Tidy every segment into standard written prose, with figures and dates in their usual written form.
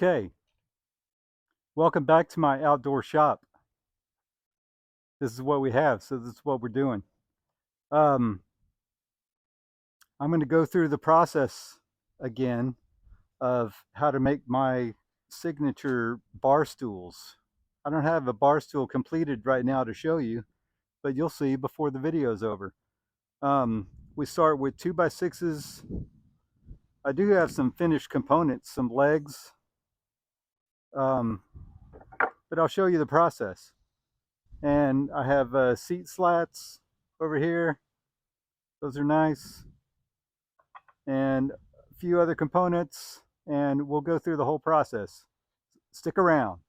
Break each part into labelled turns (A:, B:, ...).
A: Okay, welcome back to my outdoor shop. This is what we have, so this is what we're doing. Um, I'm going to go through the process again of how to make my signature bar stools. I don't have a bar stool completed right now to show you, but you'll see before the video is over. We start with 2x6s. I do have some finished components, some legs, um, but I'll show you the process. And I have seat slats over here. Those are nice. And a few other components, and we'll go through the whole process. Stick around.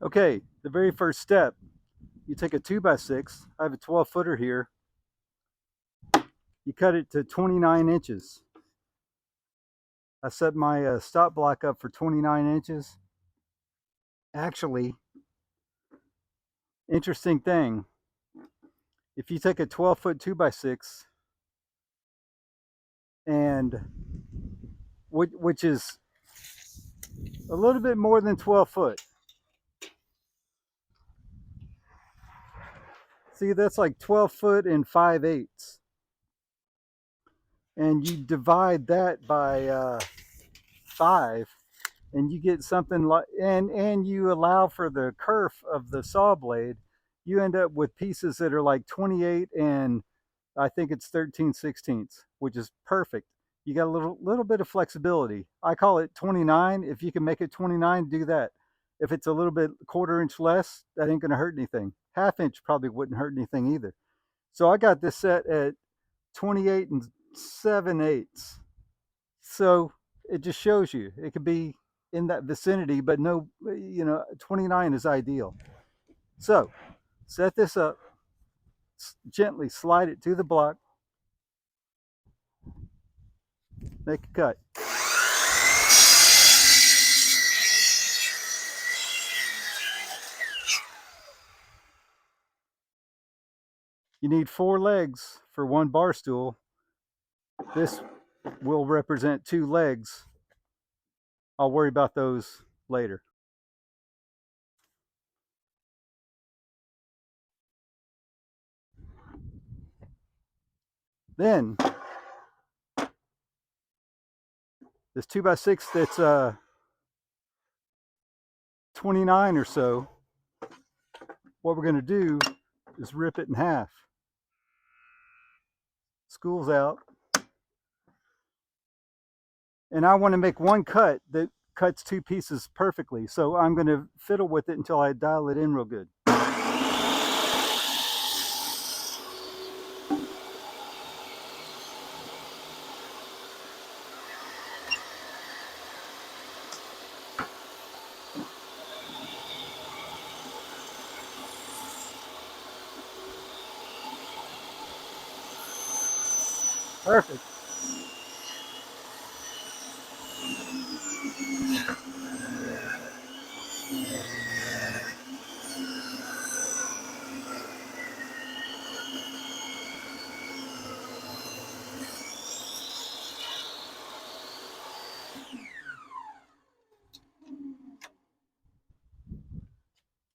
A: Okay, the very first step, you take a 2x6. I have a 12-footer here. You cut it to 29 inches. I set my stop block up for 29 inches. Actually, interesting thing, if you take a 12-foot 2x6 and which is a little bit more than 12 foot. See, that's like 12 foot and 5/8. And you divide that by 5, and you get something like, and you allow for the kerf of the saw blade, you end up with pieces that are like 28 and I think it's 13/16, which is perfect. You got a little bit of flexibility. I call it 29. If you can make it 29, do that. If it's a little bit quarter inch less, that ain't gonna hurt anything. Half inch probably wouldn't hurt anything either. So I got this set at 28 and 7/8. So it just shows you it could be in that vicinity, but no, 29 is ideal. So set this up, gently slide it to the block, make a cut. You need 4 legs for one bar stool. This will represent 2 legs. I'll worry about those later. Then this 2x6 that's 29 or so, what we're going to do is rip it in half. Spool's out. And I want to make one cut that cuts 2 pieces perfectly. So I'm going to fiddle with it until I dial it in real good. Perfect.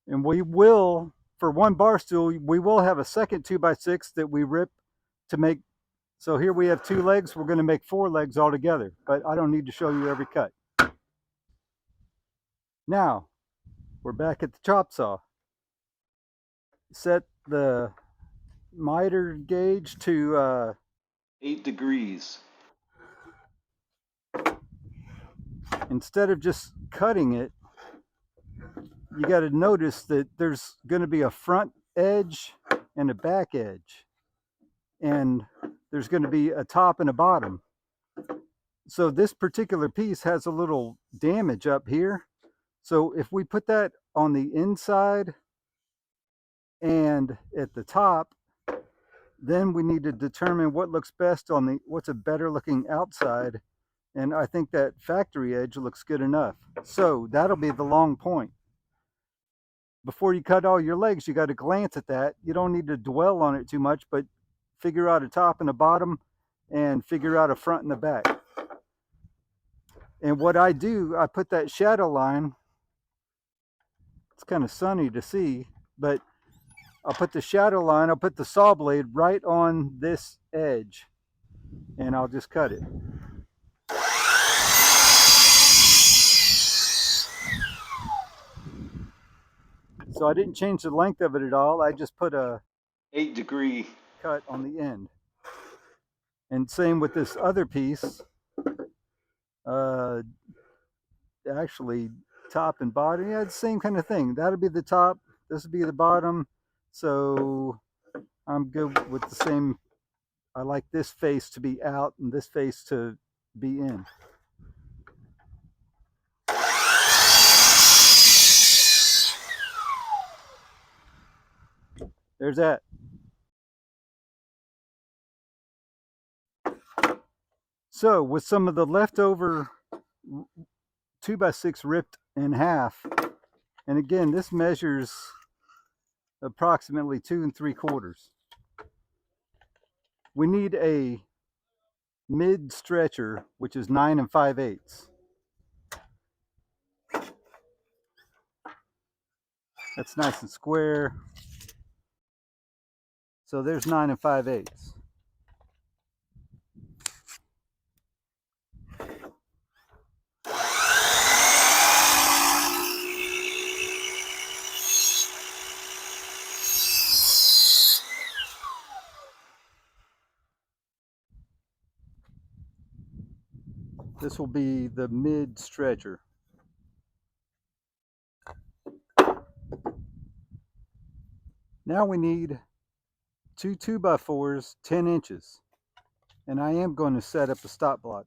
A: And we will, for one bar stool, we will have a second 2x6 that we rip to make. So here we have 2 legs. We're going to make 4 legs altogether, but I don't need to show you every cut. Now, we're back at the chop saw. Set the miter gauge to 8 degrees. Instead of just cutting it, you got to notice that there's going to be a front edge and a back edge, and there's going to be a top and a bottom. So this particular piece has a little damage up here. So if we put that on the inside and at the top, then we need to determine what looks best on what's a better looking outside. And I think that factory edge looks good enough. So that'll be the long point. Before you cut all your legs, you got to glance at that. You don't need to dwell on it too much, but figure out a top and a bottom and figure out a front and a back. And what I do, I put that shadow line, it's kind of sunny to see, but I'll put the shadow line, I'll put the saw blade right on this edge, and I'll just cut it. So I didn't change the length of it at all. I just put a 8-degree cut on the end. And same with this other piece. Actually, top and bottom, yeah, it's the same kind of thing. That'll be the top, this will be the bottom. So I'm good with the same. I like this face to be out and this face to be in. There's that. So with some of the leftover 2x6 ripped in half, and again, this measures approximately 2 3/4. We need a mid stretcher, which is 9 5/8. That's nice and square. So there's 9 5/8. This will be the mid stretcher. Now we need two 2x4s, 10 inches. And I am going to set up a stop block.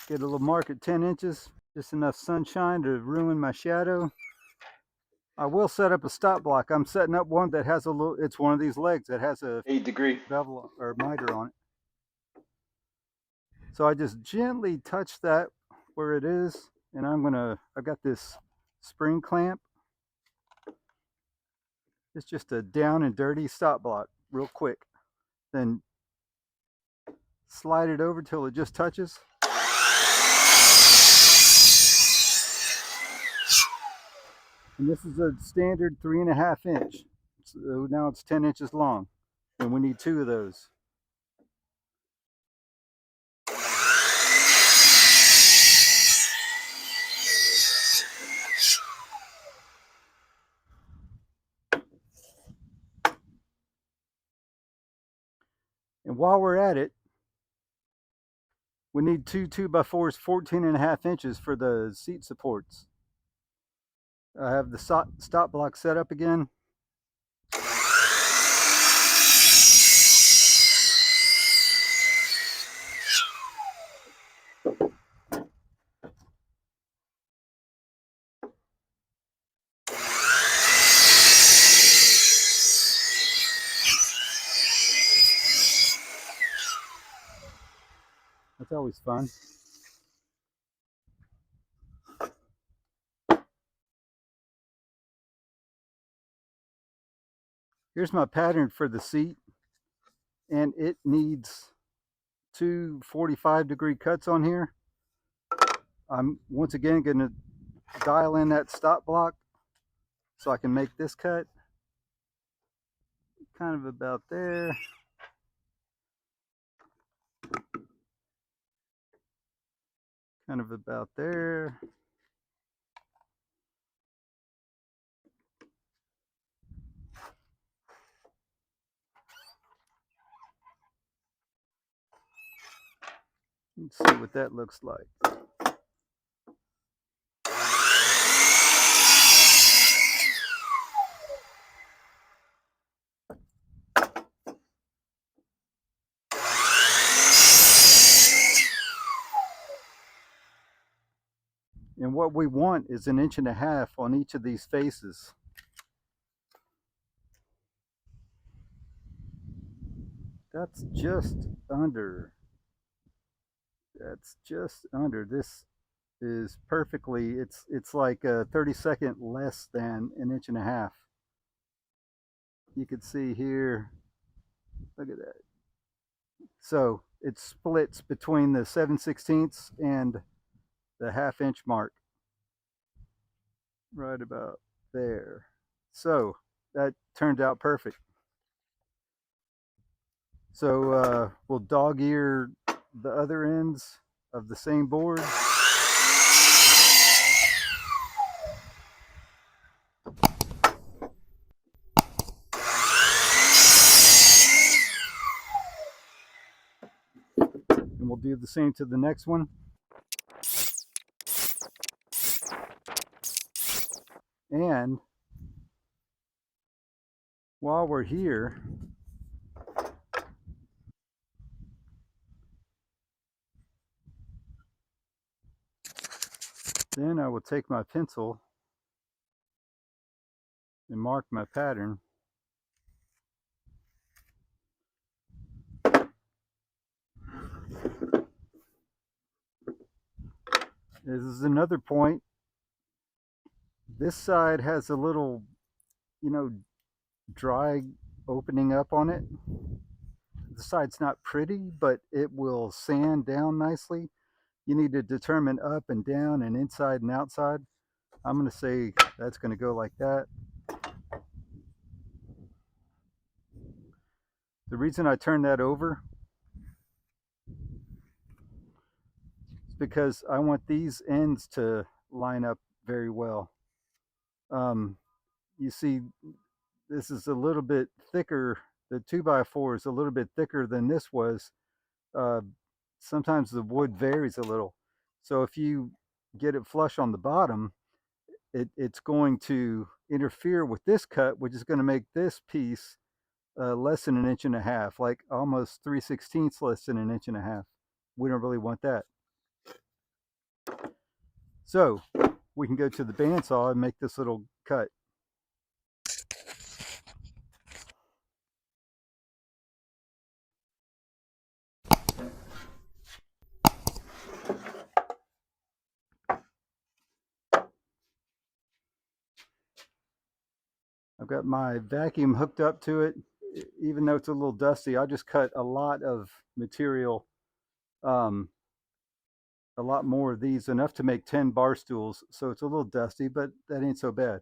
A: Get a little mark at 10 inches, just enough sunshine to ruin my shadow. I will set up a stop block. I'm setting up one that has a little, it's one of these legs that has a 8-degree bevel or miter on it. So I just gently touch that where it is, and I've got this spring clamp. It's just a down and dirty stop block, real quick. Then slide it over till it just touches. And this is a standard 3.5 inch. So now it's 10 inches long, and we need 2 of those. And while we're at it, we need 2 2x4s 14.5 inches for the seat supports. I have the stop block set up again. That's always fun. Here's my pattern for the seat, and it needs 2 45-degree cuts on here. I'm once again going to dial in that stop block so I can make this cut. Kind of about there. Kind of about there. Let's see what that looks like. And what we want is 1.5 inches on each of these faces. That's just under. That's just under. This is perfectly, it's like a 32nd less than 1.5 inches. you can see here, look at that. So it splits between the 7/16 and the 1/2 inch mark, right about there. So that turned out perfect. So we'll dog ear the other ends of the same board. And we'll do the same to the next one. And while we're here, then I will take my pencil and mark my pattern. This is another point. This side has a little, dry opening up on it. The side's not pretty, but it will sand down nicely. You need to determine up and down and inside and outside. I'm going to say that's going to go like that. The reason I turn that over is because I want these ends to line up very well. You see, this is a little bit thicker. The 2x4 is a little bit thicker than this was. Uh, Sometimes the wood varies a little. So if you get it flush on the bottom, it's going to interfere with this cut, which is going to make this piece less than 1.5 inches, like almost 3/16 less than 1.5 inches. We don't really want that. So we can go to the bandsaw and make this little cut. I've got my vacuum hooked up to it. Even though it's a little dusty, I just cut a lot of material, um, a lot more of these, enough to make 10 bar stools. So it's a little dusty, but that ain't so bad.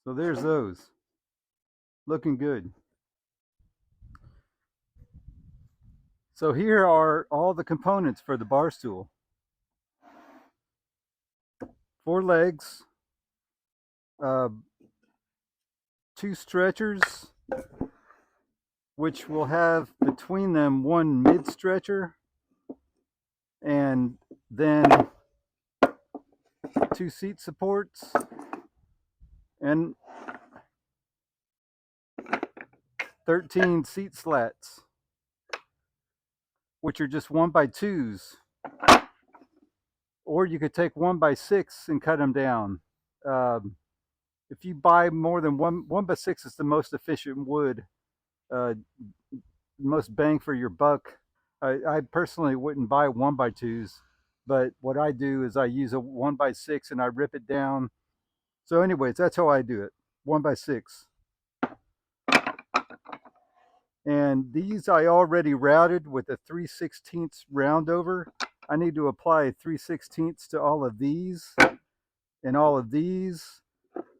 A: So there's those. Looking good. So here are all the components for the bar stool. 4 legs, uh, 2 stretchers, which will have between them 1 mid stretcher, and then 2 seat supports, and 13 seat slats, which are just 1x2s. Or you could take 1x6 and cut them down. If you buy more than 1x6 is the most efficient wood, uh, most bang for your buck. I personally wouldn't buy 1x2s, but what I do is I use a 1x6 and I rip it down. So, anyways, that's how I do it, 1x6. And these I already routed with a 3/16 round over. I need to apply 3/16 to all of these and all of these.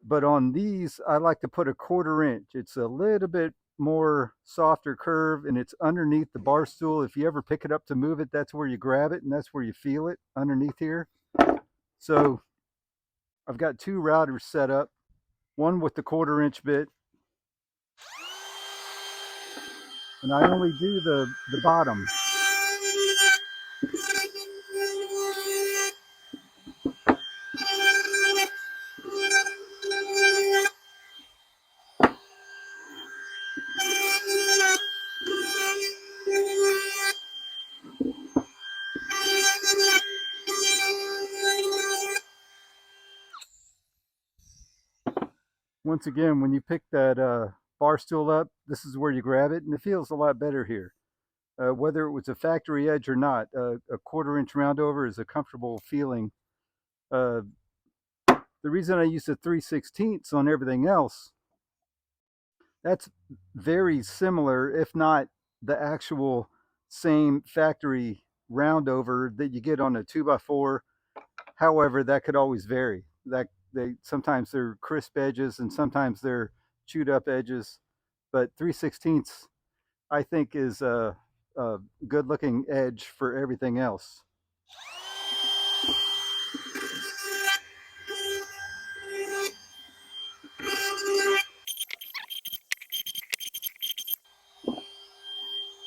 A: But on these, I like to put a 1/4 inch. It's a little bit more softer curve, and it's underneath the bar stool. If you ever pick it up to move it, that's where you grab it, and that's where you feel it, underneath here. So I've got 2 routers set up, one with the 1/4 inch bit, and I only do the bottom. Once again, when you pick that bar stool up, this is where you grab it, and it feels a lot better here. Whether it was a factory edge or not, a quarter-inch round over is a comfortable feeling. Uh, the reason I use the 3/16 on everything else, that's very similar, if not the actual same factory round over that you get on a 2x4. However, that could always vary. That they sometimes they're crisp edges and sometimes they're chewed up edges. But 3/16 I think is a good looking edge for everything else.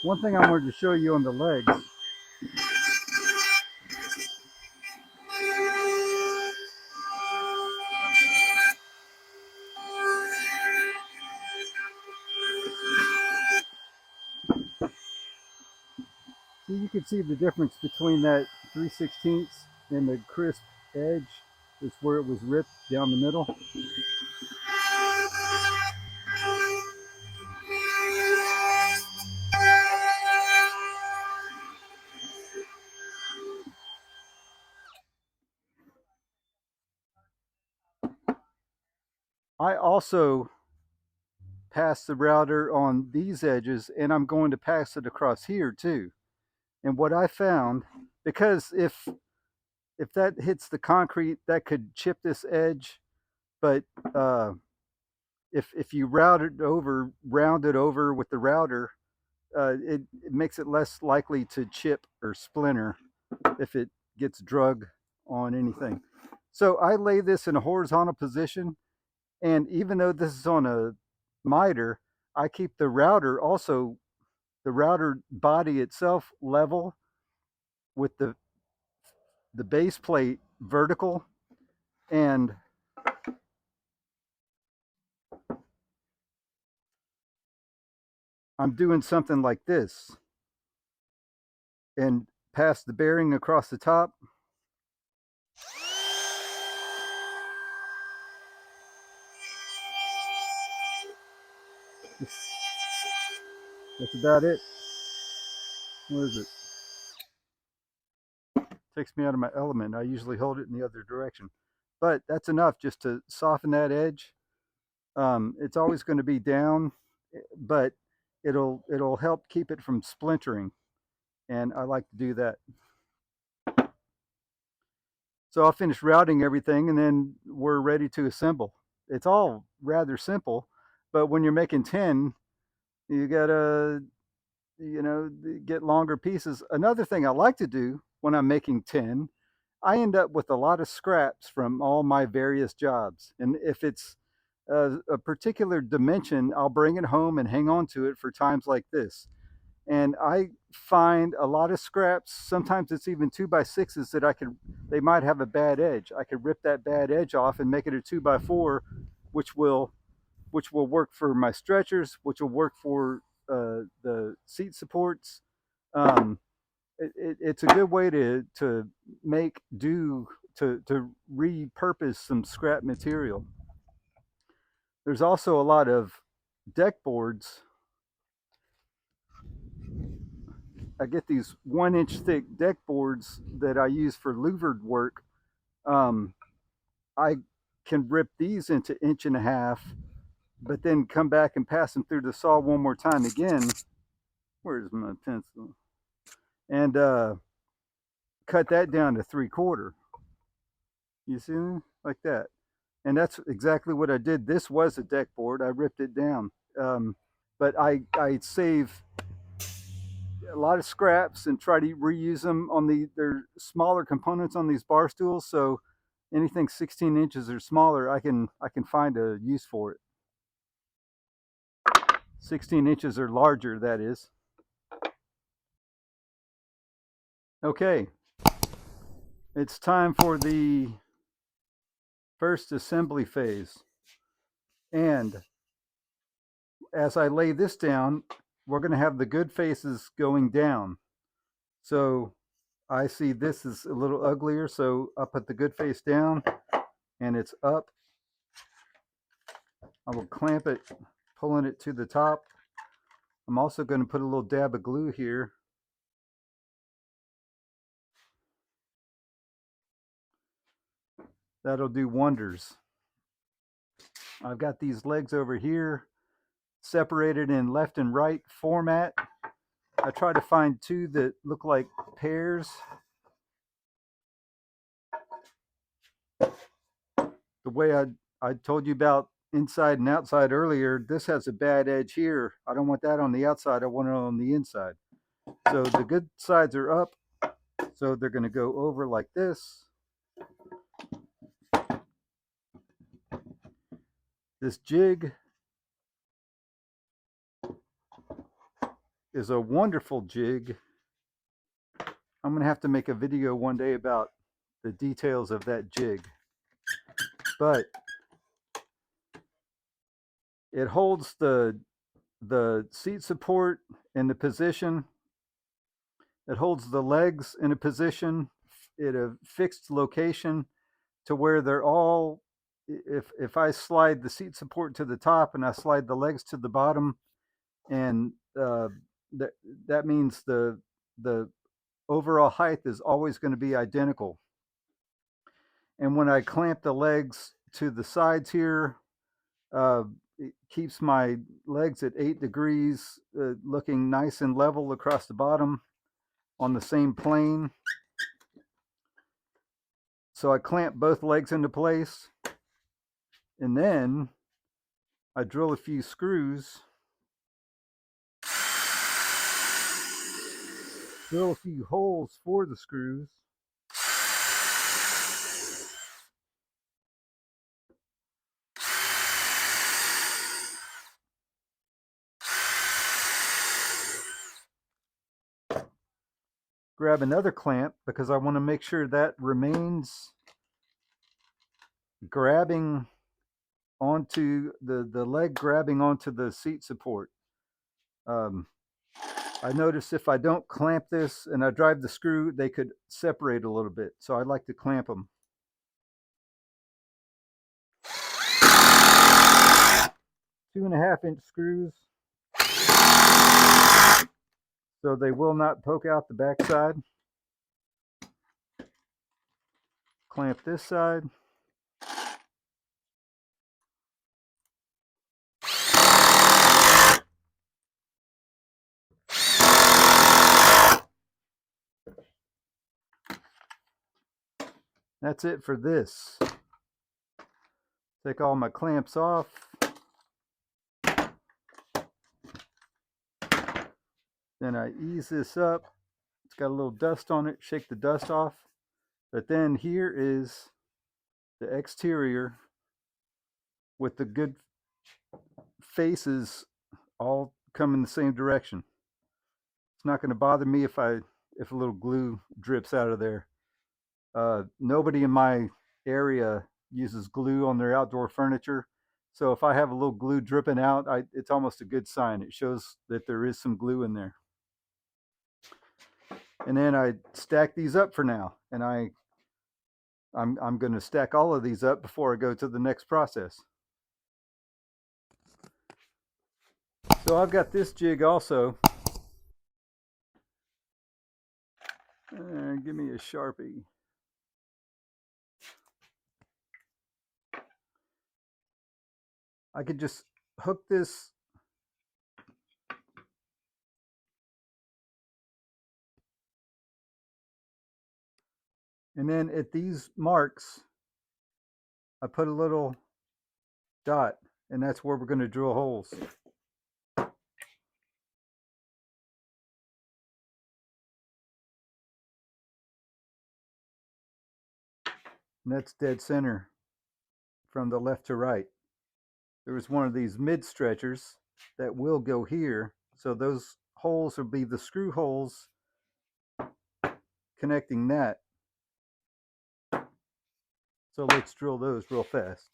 A: One thing I wanted to show you on the legs, so you can see the difference between that 3/16 and the crisp edge is where it was ripped down the middle. I also pass the router on these edges and I'm going to pass it across here too. And what I found, because if that hits the concrete, that could chip this edge. But if you round it over with the router, it makes it less likely to chip or splinter if it gets drug on anything. So I lay this in a horizontal position, and even though this is on a miter, I keep the router body itself level with the base plate vertical, and I'm doing something like this and pass the bearing across the top. That's about it. What is it? Takes me out of my element. I usually hold it in the other direction. But that's enough just to soften that edge. It's always going to be down, but it'll help keep it from splintering. And I like to do that. So I'll finish routing everything and then we're ready to assemble. It's all rather simple, but when you're making 10, you gotta, get longer pieces. Another thing I like to do when I'm making 10, I end up with a lot of scraps from all my various jobs. And if it's a particular dimension, I'll bring it home and hang on to it for times like this. And I find a lot of scraps. Sometimes it's even 2x6s that they might have a bad edge. I could rip that bad edge off and make it a 2x4, which will work for my stretchers, which will work for the seat supports. Um, it's a good way to make do to repurpose some scrap material. There's also a lot of deck boards. I get these 1 inch thick deck boards that I use for louvered work. Um, I can rip these into 1.5 inches, but then come back and pass them through the saw one more time again. Where's my pencil? And cut that down to 3/4. You see, like that. And that's exactly what I did. This was a deck board. I ripped it down, but I save a lot of scraps and try to reuse them on their smaller components on these bar stools. So anything 16 inches or smaller, I can find a use for it. 16 inches or larger, that is. Okay, it's time for the first assembly phase. And as I lay this down, we're going to have the good faces going down. So I see this is a little uglier, so I'll put the good face down and it's up. I will clamp it, pulling it to the top. I'm also going to put a little dab of glue here. That'll do wonders. I've got these legs over here separated in left and right format. I try to find two that look like pairs. The way I told you about inside and outside earlier, this has a bad edge here. I don't want that on the outside. I want it on the inside. So the good sides are up. So they're going to go over like this. This jig is a wonderful jig. I'm going to have to make a video one day about the details of that jig. But it holds the seat support in the position. It holds the legs in a position in a fixed location to where they're all, if I slide the seat support to the top and I slide the legs to the bottom, and that that means the overall height is always going to be identical. And when I clamp the legs to the sides here, it keeps my legs at 8 degrees, looking nice and level across the bottom on the same plane. So I clamp both legs into place, and then I drill a few screws, drill a few holes for the screws. Grab another clamp because I want to make sure that remains grabbing onto the leg, grabbing onto the seat support. I notice if I don't clamp this and I drive the screw, they could separate a little bit. So I like to clamp them. 2.5-inch screws, so they will not poke out the backside. Clamp this side. That's it for this. Take all my clamps off. Then I ease this up. It's got a little dust on it. Shake the dust off. But then here is the exterior with the good faces all come in the same direction. It's not going to bother me if a little glue drips out of there. Nobody in my area uses glue on their outdoor furniture. So if I have a little glue dripping out, it's almost a good sign. It shows that there is some glue in there. And then I stack these up for now. And I'm going to stack all of these up before I go to the next process. So I've got this jig also. Give me a Sharpie. I could just hook this and then at these marks I put a little dot, and that's where we're going to drill holes. And that's dead center from the left to right. There was one of these mid stretchers that will go here. So those holes will be the screw holes connecting that. So let's drill those real fast.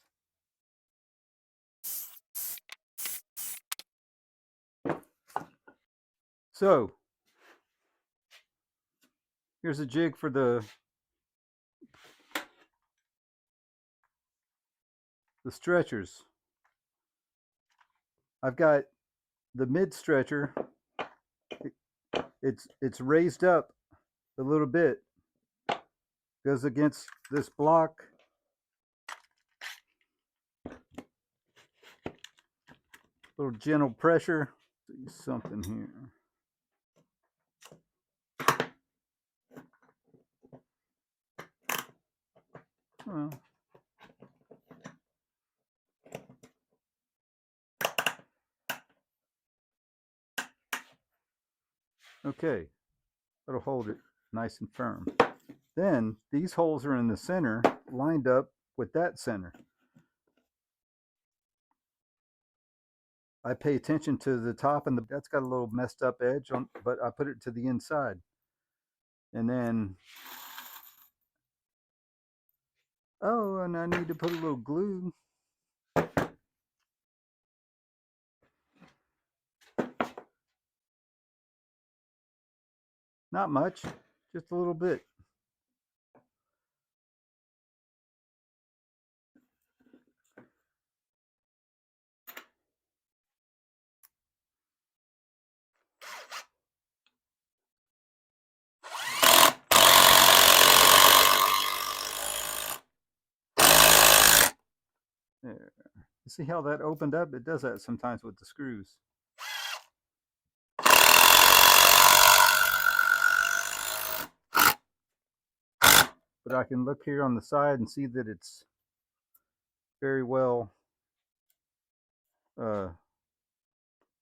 A: So here's a jig for the stretchers. I've got the mid stretcher. It's raised up a little bit. Goes against this block. Little gentle pressure. See something here. Well, okay, that'll hold it nice and firm. Then these holes are in the center, lined up with that center. I pay attention to the top and that's got a little messed up edge on, but I put it to the inside. And then, oh, and I need to put a little glue. Not much, just a little bit. There. You see how that opened up? It does that sometimes with the screws. But I can look here on the side and see that it's very well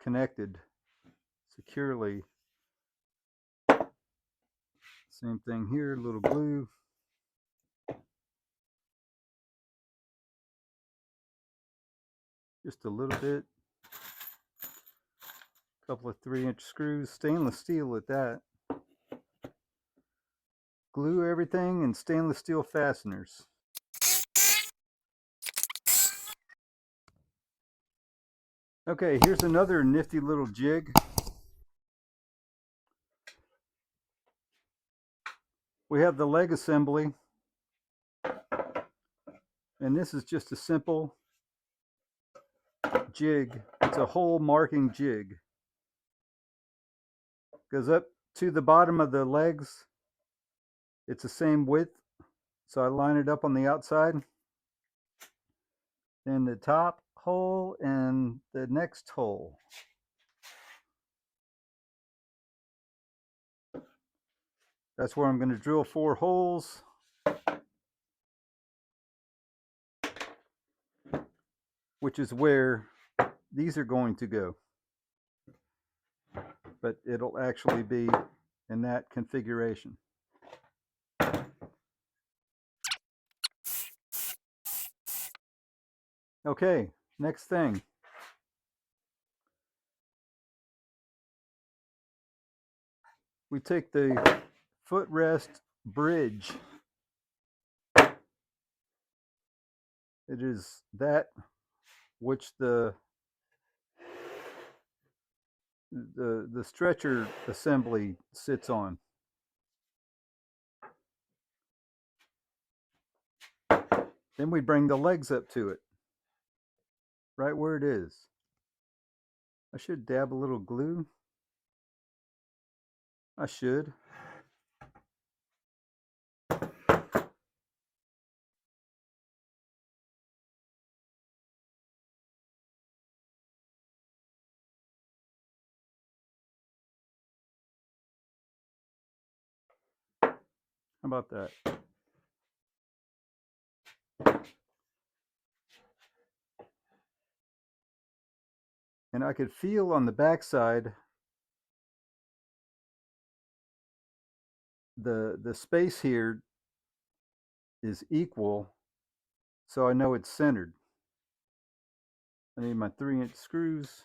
A: connected securely. Same thing here, a little glue. Just a little bit. A couple of 3-inch screws, stainless steel at that. Glue everything and stainless steel fasteners. Okay, here's another nifty little jig. We have the leg assembly, and this is just a simple jig. It's a hole marking jig. Goes up to the bottom of the legs. It's the same width, so I line it up on the outside. Then the top hole and the next hole. That's where I'm going to drill 4 holes. Which is where these are going to go. But it'll actually be in that configuration. Okay, next thing. We take the footrest bridge. It is that which the stretcher assembly sits on. Then we bring the legs up to it, right where it is. I should dab a little glue. I should. How about that? And I could feel on the backside the space here is equal, so I know it's centered. I need my 3-inch screws.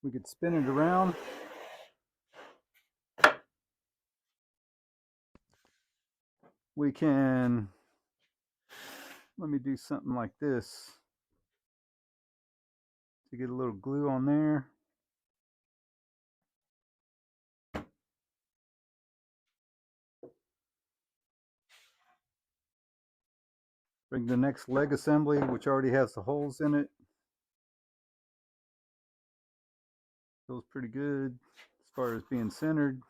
A: We could spin it around. We can, let me do something like this to get a little glue on there. Bring the next leg assembly, which already has the holes in it. Feels pretty good as far as being centered.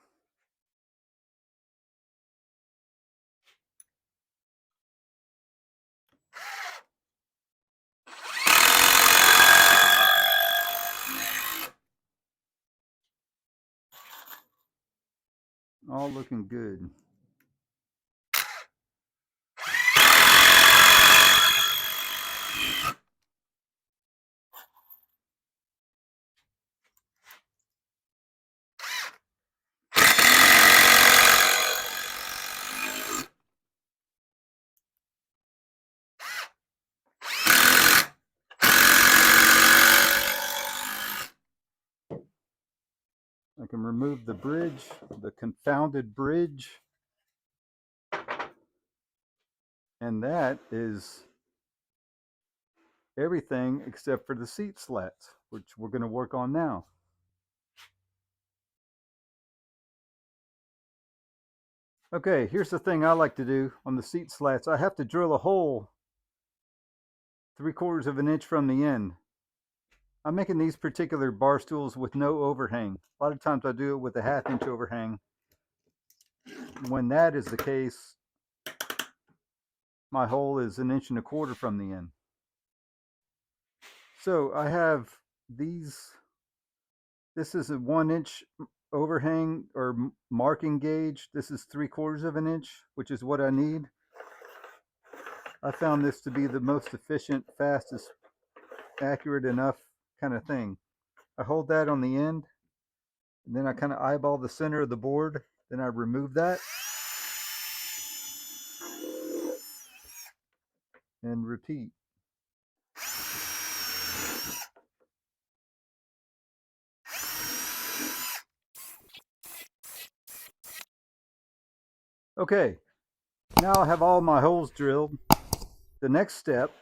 A: All looking good. I can remove the bridge, the confounded bridge. And that is everything except for the seat slats, which we're going to work on now. Okay, here's the thing I like to do on the seat slats. I have to drill a hole 3/4 of an inch from the end. I'm making these particular bar stools with no overhang. A lot of times I do it with a 1/2 inch overhang. When that is the case, my hole is 1.25 inches from the end. So I have these, this is a 1 inch overhang or marking gauge. This is 3/4 of an inch, which is what I need. I found this to be the most efficient, fastest, accurate enough kind of thing. I hold that on the end, and then I kind of eyeball the center of the board. Then I remove that and repeat. Okay, now I have all my holes drilled. The next step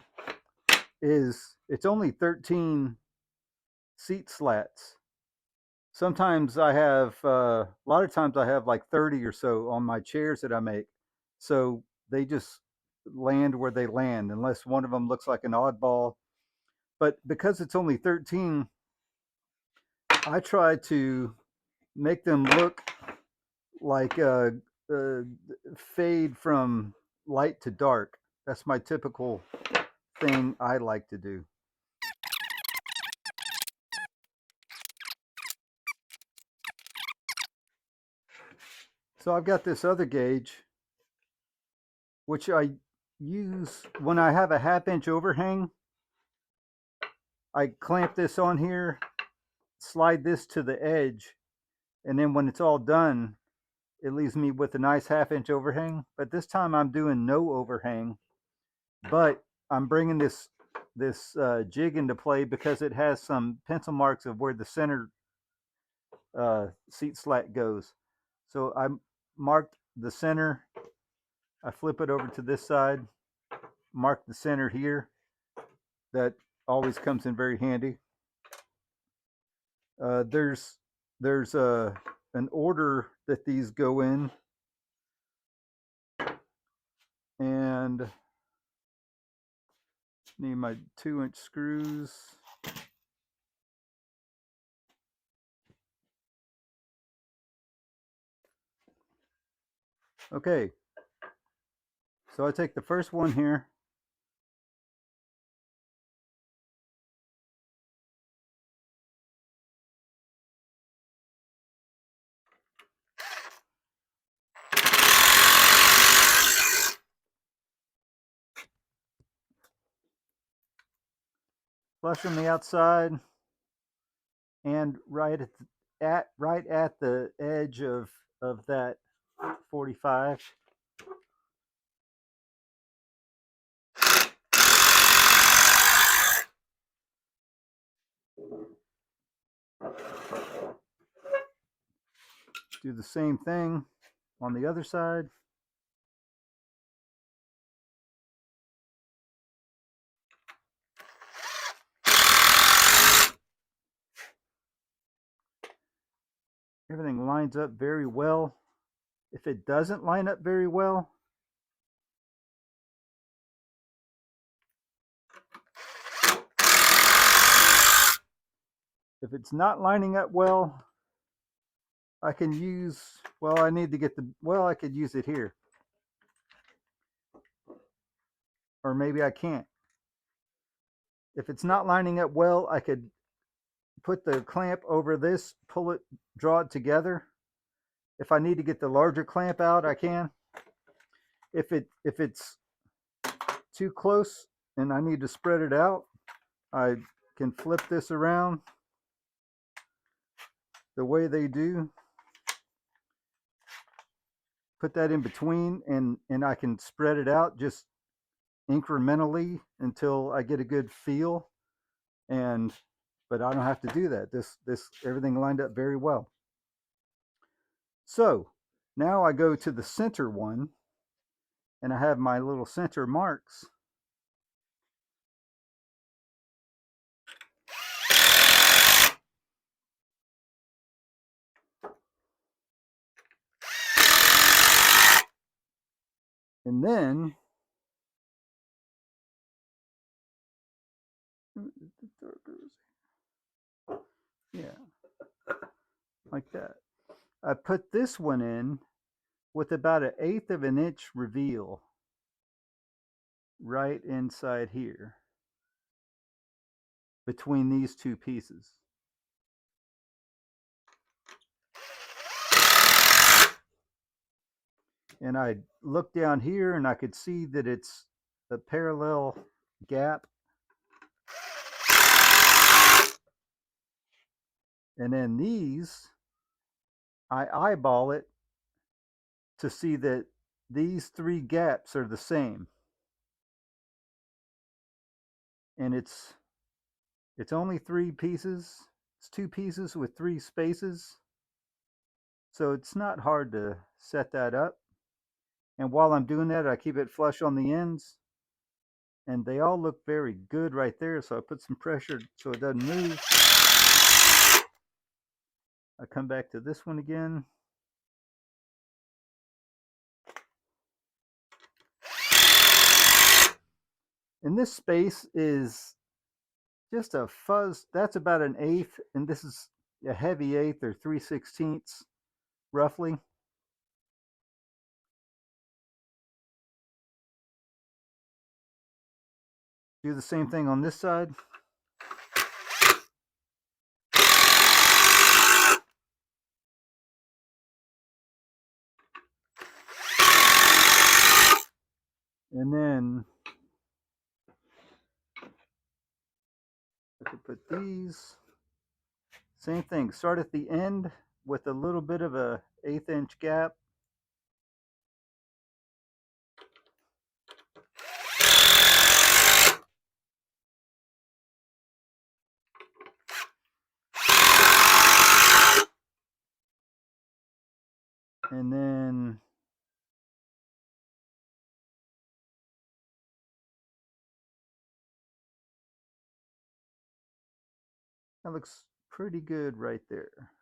A: is, it's only 13 seat slats. Sometimes I have, a lot of times I have like 30 or so on my chairs that I make. So they just land where they land, unless one of them looks like an oddball. But because it's only 13, I try to make them look like fade from light to dark. That's my typical thing I like to do. So I've got this other gauge, which I use when I have a 1/2 inch overhang. I clamp this on here, slide this to the edge, and then when it's all done, it leaves me with a nice 1/2 inch overhang. But this time I'm doing no overhang, but I'm bringing this jig into play because it has some pencil marks of where the center seat slat goes. So I marked the center. I flip it over to this side, mark the center here. That always comes in very handy. There's an order that these go in, and need my 2-inch screws. Okay, so I take the first one here. Flush on the outside, and right at the edge of that 45. Do the same thing on the other side. Everything lines up very well. If it doesn't line up very well, if it's not lining up well, I can use, well, I need to get the, well, I could use it here. Or maybe I can't. If it's not lining up well, I could put the clamp over this, pull it, draw it together. If I need to get the larger clamp out, I can. If it's too close and I need to spread it out, I can flip this around the way they do. Put that in between and I can spread it out just incrementally until I get a good feel. And but I don't have to do that. This everything lined up very well. So now I go to the center one and I have my little center marks. And then yeah, like that. I put this one in with about 1/8 of an inch reveal right inside here between these two pieces. And I look down here and I could see that it's a parallel gap. And then these, I eyeball it to see that these 3 gaps are the same. And it's only 3 pieces. It's 2 pieces with 3 spaces. So it's not hard to set that up. And while I'm doing that, I keep it flush on the ends. And they all look very good right there. So I put some pressure so it doesn't move. I come back to this one again. And this space is just a fuzz. That's about 1/8. And this is a heavy 1/8 or 3/16 roughly. Do the same thing on this side. And then I could put these. Same thing. Start at the end with a little bit of a 1/8 inch gap. And then that looks pretty good right there.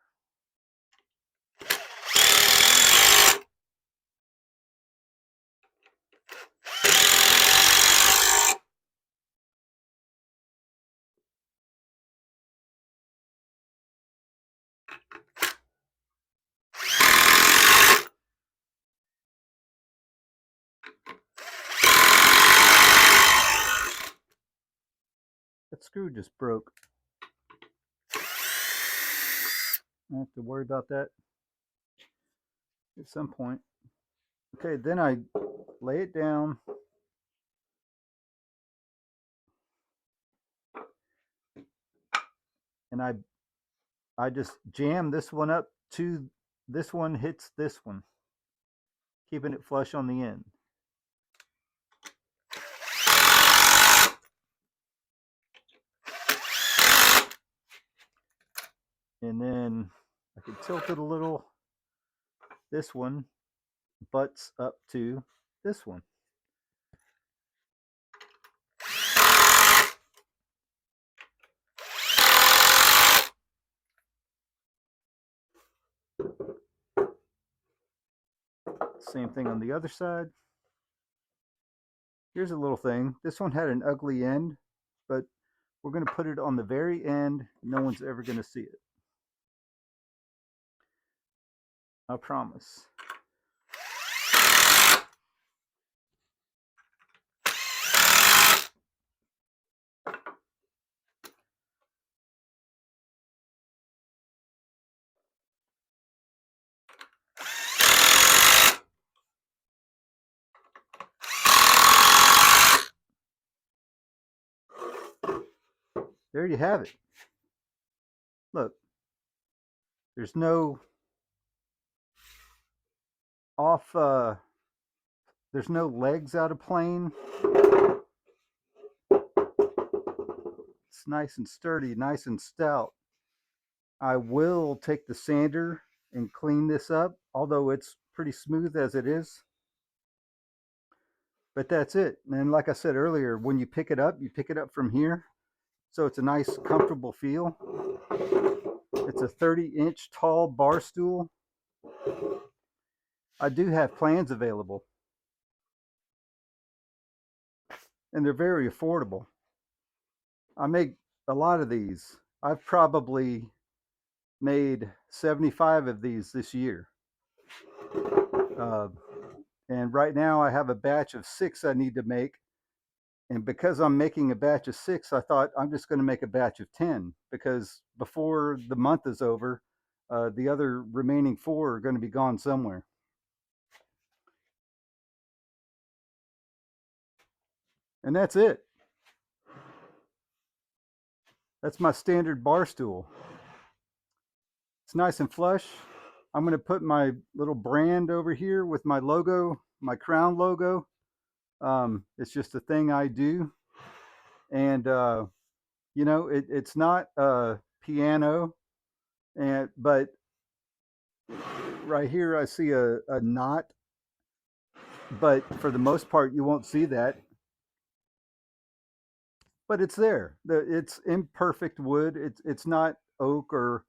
A: That screw just broke. I have to worry about that at some point. Okay, then I lay it down. And I just jam this one up to this one hits this one, keeping it flush on the end. And then I can tilt it a little this one butts up to this one. Same thing on the other side. Here's a little thing. This one had an ugly end, but we're going to put it on the very end. No one's ever going to see it. I promise. There you have it. Look, there's no off, there's no legs out of plane. It's nice and sturdy, nice and stout. I will take the sander and clean this up, although it's pretty smooth as it is. But that's it. And like I said earlier, when you pick it up from here. So it's a nice, comfortable feel. It's a 30-inch tall bar stool. I do have plans available. And they're very affordable. I make a lot of these. I've probably made 75 of these this year. And right now I have a batch of 6 I need to make. And because I'm making a batch of 6, I thought I'm just going to make a batch of 10, because before the month is over, the other remaining 4 are going to be gone somewhere. And that's it. That's my standard bar stool. It's nice and flush. I'm going to put my little brand over here with my logo, my crown logo. It's just a thing I do. And, you know, it's not a piano, but right here I see a knot. But for the most part, you won't see that. But it's there. It's imperfect wood. It's not oak or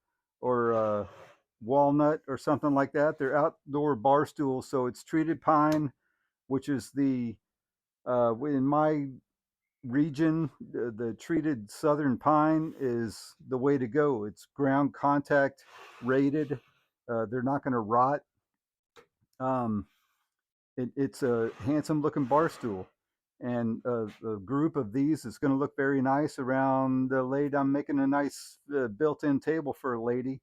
A: walnut or something like that. They're outdoor bar stools, so it's treated pine, which is the in my region, the treated southern pine is the way to go. It's ground contact rated. They're not going to rot. Um, it's a handsome looking bar stool. And a group of these is going to look very nice around the lady. I'm making a nice built-in table for a lady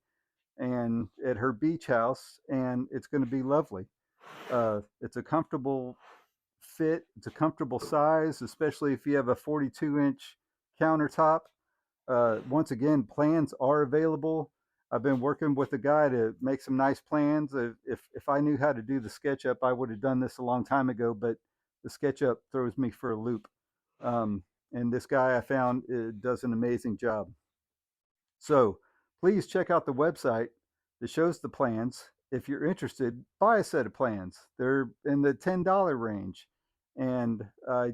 A: and at her beach house, and it's going to be lovely. It's a comfortable fit. It's a comfortable size, especially if you have a 42-inch countertop. Once again, plans are available. I've been working with a guy to make some nice plans. If I knew how to do the SketchUp, I would have done this a long time ago. But the SketchUp throws me for a loop. And this guy I found does an amazing job. So please check out the website that shows the plans. If you're interested, buy a set of plans. They're in the $10 range. And I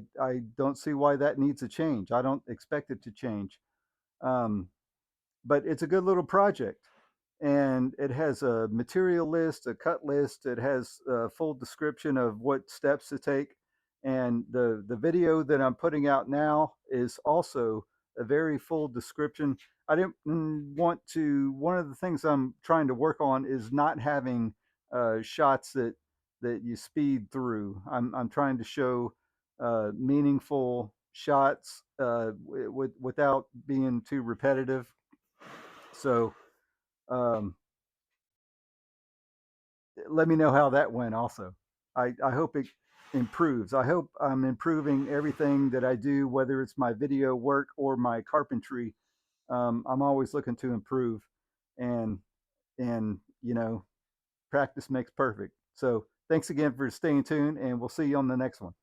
A: don't see why that needs a change. I don't expect it to change. Um, but it's a good little project. And it has a material list, a cut list. It has a full description of what steps to take. And the video that I'm putting out now is also a very full description. I didn't want to. One of the things I'm trying to work on is not having shots that you speed through. I'm trying to show meaningful shots without being too repetitive. So um, let me know how that went also. I hope it improves. I hope I'm improving everything that I do, whether it's my video work or my carpentry. I'm always looking to improve, and you know, practice makes perfect. So thanks again for staying tuned, and we'll see you on the next one.